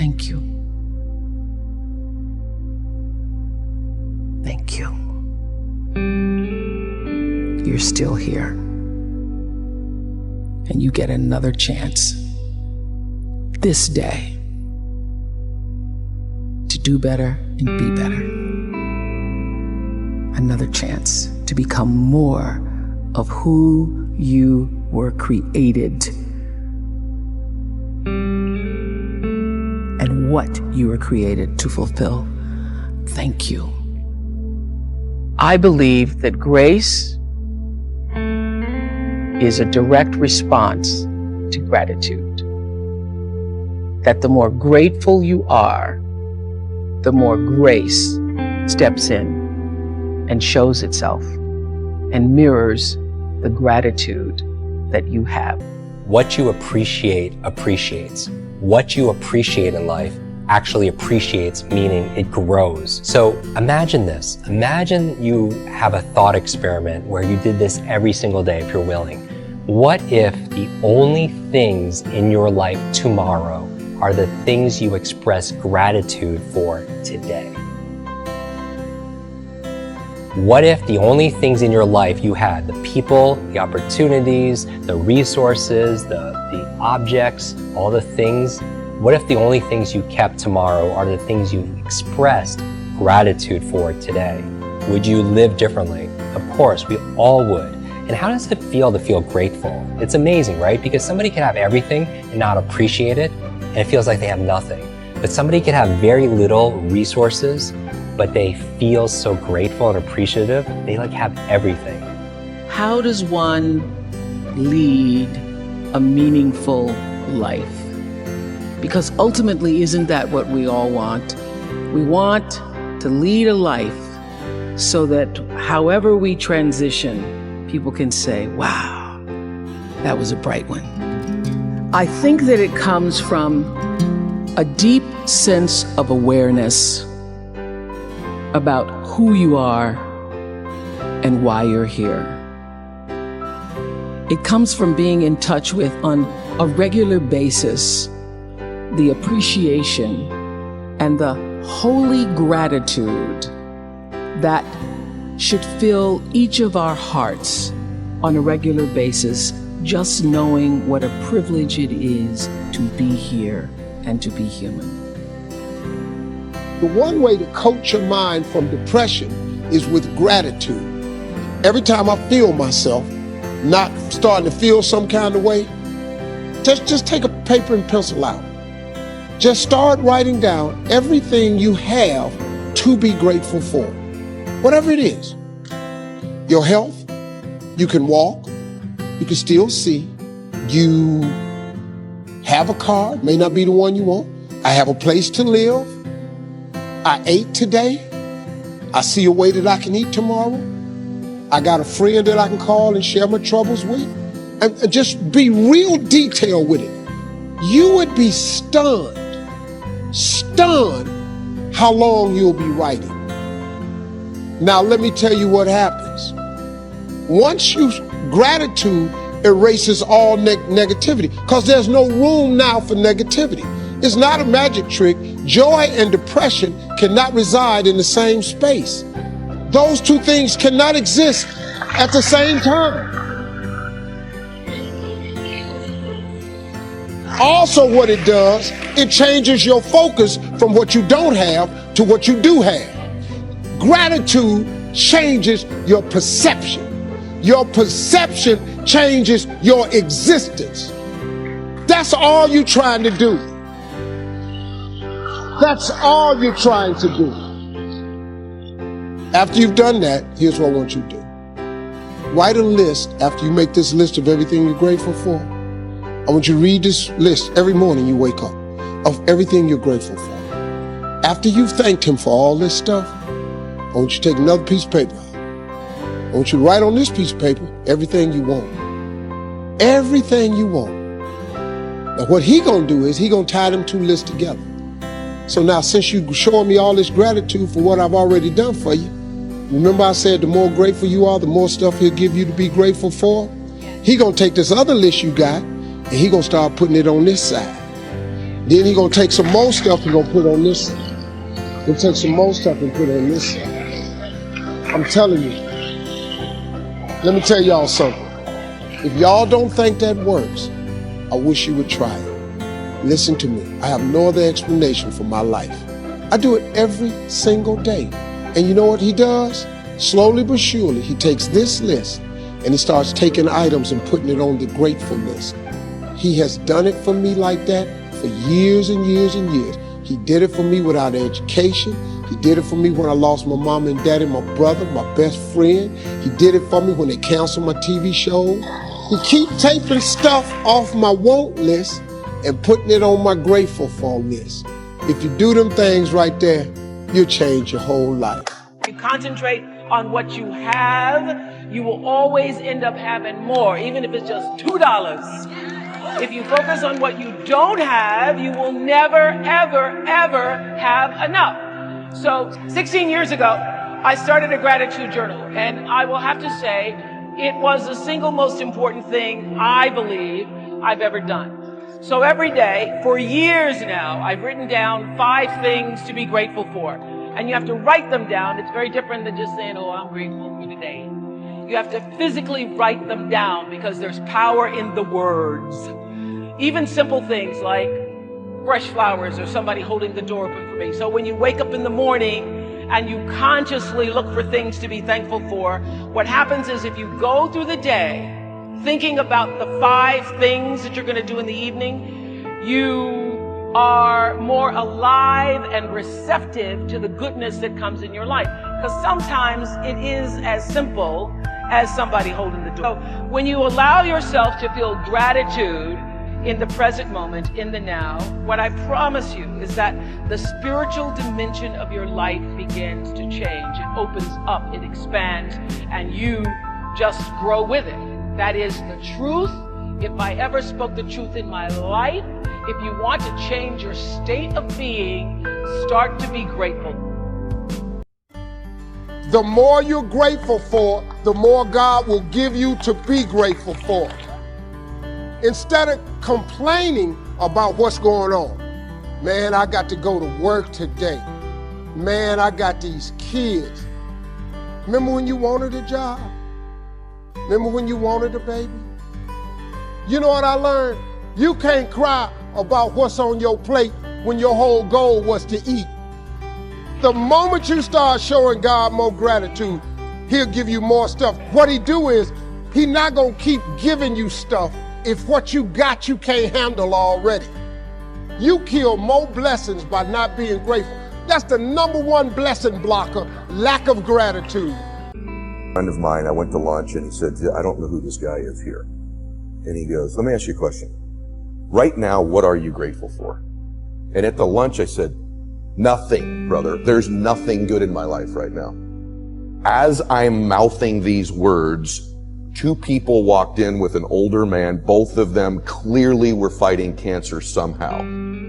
Thank you. Thank you. You're still here. And you get another chance this day to do better and be better. Another chance to become more of who you were created and what you were created to fulfill. Thank you. I believe that grace is a direct response to gratitude. That the more grateful you are, the more grace steps in and shows itself and mirrors the gratitude that you have. What you appreciate appreciates. What you appreciate in life actually appreciates, meaning it grows. So imagine this. Imagine you have a thought experiment where you did this every single day if you're willing. What if the only things in your life tomorrow are the things you express gratitude for today? What if the only things in your life you had, the people, the opportunities, the resources, the objects, all the things, what if the only things you kept tomorrow are the things you expressed gratitude for today? Would you live differently? Of course, we all would. And how does it feel to feel grateful? It's amazing, right? Because somebody can have everything and not appreciate it, and it feels like they have nothing. But somebody can have very little resources, but they feel so grateful and appreciative. They have everything. How does one lead a meaningful life? Because ultimately, isn't that what we all want? We want to lead a life so that however we transition, people can say, wow, that was a bright one. I think that it comes from a deep sense of awareness about who you are and why you're here. It comes from being in touch with, on a regular basis, the appreciation and the holy gratitude that should fill each of our hearts on a regular basis, just knowing what a privilege it is to be here and to be human. The one way to coach your mind from depression is with gratitude. Every time I feel myself not starting to feel some kind of way, just take a paper and pencil out. Just start writing down everything you have to be grateful for. Whatever it is. Your health, you can walk, you can still see. You have a car, may not be the one you want. I have a place to live. I ate today. I see a way that I can eat tomorrow. I got a friend that I can call and share my troubles with. And just be real detailed with it. You would be stunned how long you'll be writing. Now, let me tell you what happens. Gratitude erases all negativity, because there's no room now for negativity. It's not a magic trick. Joy and depression cannot reside in the same space. Those two things cannot exist at the same time. Also, what it does, it changes your focus from what you don't have to what you do have. Gratitude changes your perception. Your perception changes your existence. That's all you're trying to do. That's all you're trying to do. After you've done that, here's what I want you to do. Write a list after you make this list of everything you're grateful for. I want you to read this list every morning you wake up of everything you're grateful for. After you've thanked him for all this stuff, I want you to take another piece of paper. I want you to write on this piece of paper everything you want. Everything you want. Now what he gonna do is he gonna tie them two lists together. So now since you showing me all this gratitude for what I've already done for you, remember I said the more grateful you are, the more stuff he'll give you to be grateful for? He gonna take this other list you got and he gonna start putting it on this side. Then he gonna take some more stuff and gonna put on this side. He'll take some more stuff and put on this side. I'm telling you. Let me tell y'all something. If y'all don't think that works, I wish you would try it. Listen to me. I have no other explanation for my life. I do it every single day. And you know what he does? Slowly but surely, he takes this list and he starts taking items and putting it on the grateful list. He has done it for me like that for years and years and years. He did it for me without education. He did it for me when I lost my mom and daddy, my brother, my best friend. He did it for me when they canceled my TV show. He keep taking stuff off my want list and putting it on my grateful for list. If you do them things right there, you'll change your whole life. You concentrate on what you have, you will always end up having more, even if it's just $2. If you focus on what you don't have, you will never, ever, ever have enough. So 16 years ago, I started a gratitude journal, and I will have to say it was the single most important thing I believe I've ever done. So every day, for years now, I've written down 5 things to be grateful for. And you have to write them down. It's very different than just saying, oh, I'm grateful for today. You have to physically write them down because there's power in the words. Even simple things like fresh flowers or somebody holding the door open for me. So when you wake up in the morning and you consciously look for things to be thankful for, what happens is if you go through the day thinking about the 5 things that you're going to do in the evening, you are more alive and receptive to the goodness that comes in your life. Because sometimes it is as simple as somebody holding the door. So when you allow yourself to feel gratitude in the present moment, in the now, what I promise you is that the spiritual dimension of your life begins to change. It opens up, it expands, and you just grow with it. That is the truth. If I ever spoke the truth in my life, if you want to change your state of being, start to be grateful. The more you're grateful for, the more God will give you to be grateful for. Instead of complaining about what's going on, man, I got to go to work today. Man, I got these kids. Remember when you wanted a job? Remember when you wanted a baby? You know what I learned? You can't cry about what's on your plate when your whole goal was to eat. The moment you start showing God more gratitude, he'll give you more stuff. What he do is, he's not gonna keep giving you stuff if what you got you can't handle already. You kill more blessings by not being grateful. That's the #1 blessing blocker, lack of gratitude. A friend of mine, I went to lunch and he said, I don't know who this guy is here. And he goes, let me ask you a question. Right now, what are you grateful for? And at the lunch, I said, nothing, brother. There's nothing good in my life right now. As I'm mouthing these words, 2 people walked in with an older man. Both of them clearly were fighting cancer somehow.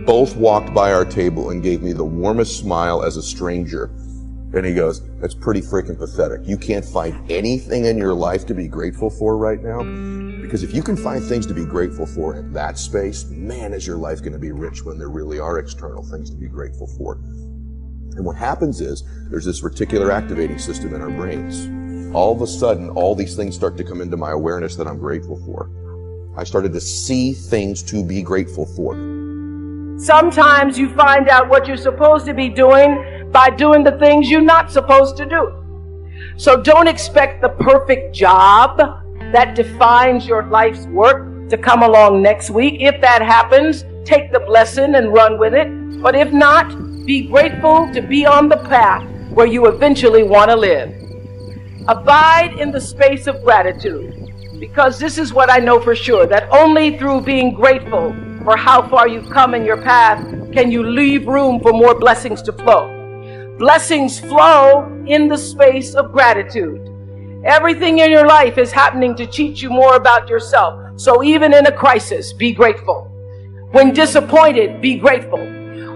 Both walked by our table and gave me the warmest smile as a stranger. And he goes, that's pretty freaking pathetic. You can't find anything in your life to be grateful for right now? Because if you can find things to be grateful for in that space, man, is your life going to be rich when there really are external things to be grateful for. And what happens is, there's this reticular activating system in our brains. All of a sudden, all these things start to come into my awareness that I'm grateful for. I started to see things to be grateful for. Sometimes you find out what you're supposed to be doing by doing the things you're not supposed to do. So don't expect the perfect job that defines your life's work to come along next week. If that happens, take the blessing and run with it. But if not, be grateful to be on the path where you eventually want to live. Abide in the space of gratitude, because this is what I know for sure, that only through being grateful for how far you've come in your path can you leave room for more blessings to flow. Blessings flow in the space of gratitude. Everything in your life is happening to teach you more about yourself. So even in a crisis, be grateful. When disappointed, be grateful.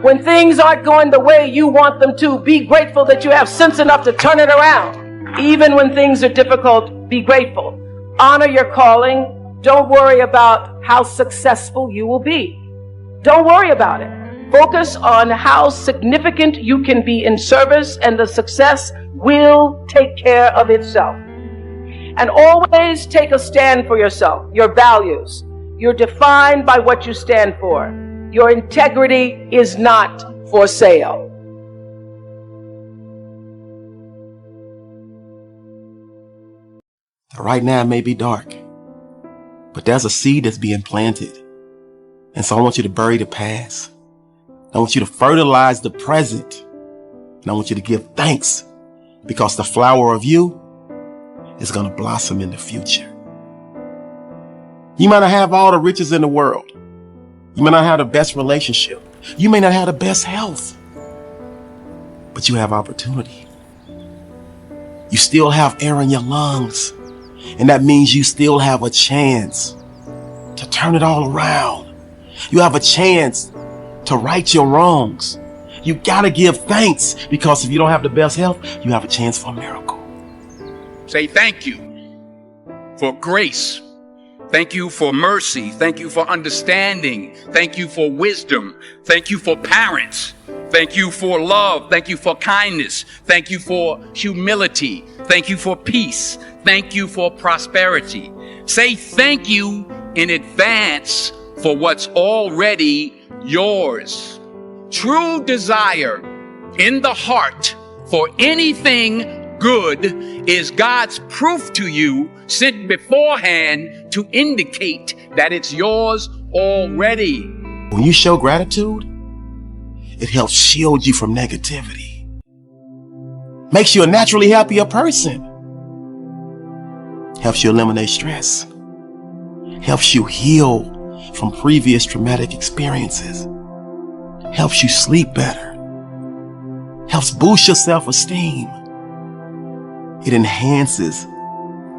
When things aren't going the way you want them to, be grateful that you have sense enough to turn it around. Even when things are difficult, be grateful. Honor your calling. Don't worry about how successful you will be. Don't worry about it. Focus on how significant you can be in service, and the success will take care of itself. And always take a stand for yourself, your values. You're defined by what you stand for. Your integrity is not for sale. Right now it may be dark, but there's a seed that's being planted. And so I want you to bury the past. I want you to fertilize the present. And I want you to give thanks, because the flower of you is going to blossom in the future. You might not have all the riches in the world. You may not have the best relationship. You may not have the best health, but you have opportunity. You still have air in your lungs. And that means you still have a chance to turn it all around. You have a chance to right your wrongs. You gotta give thanks, because if you don't have the best health, you have a chance for a miracle. Say thank you for grace. Thank you for mercy. Thank you for understanding. Thank you for wisdom. Thank you for parents. Thank you for love. Thank you for kindness. Thank you for humility. Thank you for peace. Thank you for prosperity. Say thank you in advance for what's already yours. True desire in the heart for anything good is God's proof to you, sent beforehand to indicate that it's yours already. When you show gratitude, it helps shield you from negativity. Makes you a naturally happier person. Helps you eliminate stress. Helps you heal from previous traumatic experiences. Helps you sleep better. Helps boost your self-esteem. It enhances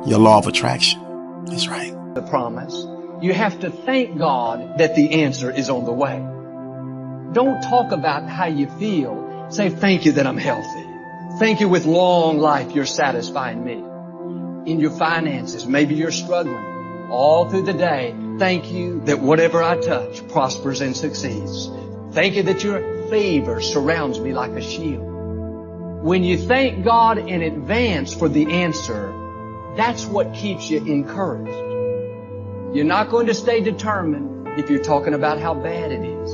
your law of attraction. That's right. The promise. You have to thank God that the answer is on the way. Don't talk about how you feel. Say, thank you that I'm healthy. Thank you with long life you're satisfying me. In your finances, maybe you're struggling. All through the day, thank you that whatever I touch prospers and succeeds. Thank you that your favor surrounds me like a shield. When you thank God in advance for the answer, that's what keeps you encouraged. You're not going to stay determined if you're talking about how bad it is.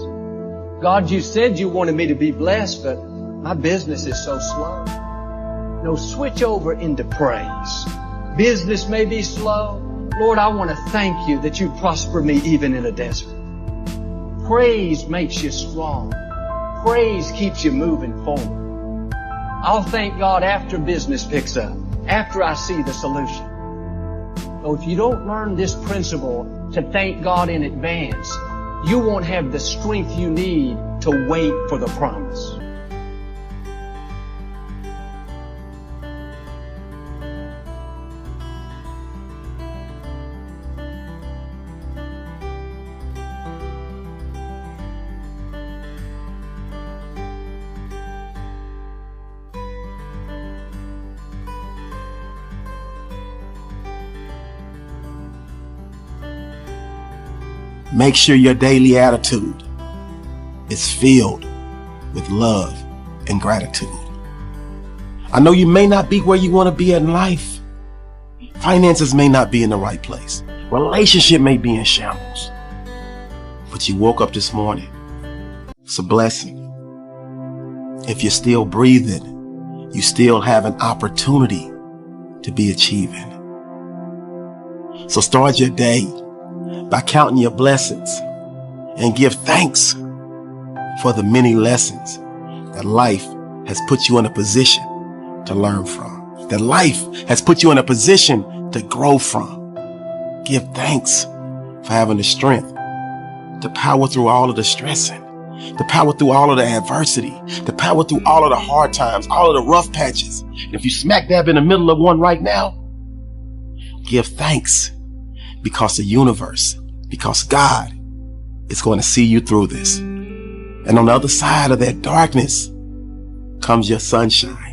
God, you said you wanted me to be blessed, but my business is so slow. No, switch over into praise. Business may be slow. Lord, I want to thank you that you prosper me even in a desert. Praise makes you strong. Praise keeps you moving forward. I'll thank God after business picks up, after I see the solution. So if you don't learn this principle to thank God in advance, you won't have the strength you need to wait for the promise. Make sure your daily attitude is filled with love and gratitude. I know you may not be where you want to be in life. Finances may not be in the right place. Relationship may be in shambles. But you woke up this morning. It's a blessing. If you're still breathing, you still have an opportunity to be achieving. So start your day by counting your blessings and give thanks for the many lessons that life has put you in a position to learn from, that life has put you in a position to grow from. Give thanks for having the strength to power through all of the stressing, to power through all of the adversity, to power through all of the hard times, all of the rough patches. And if you smack dab in the middle of one right now, give thanks. Because the universe, because God is going to see you through this. And on the other side of that darkness comes your sunshine.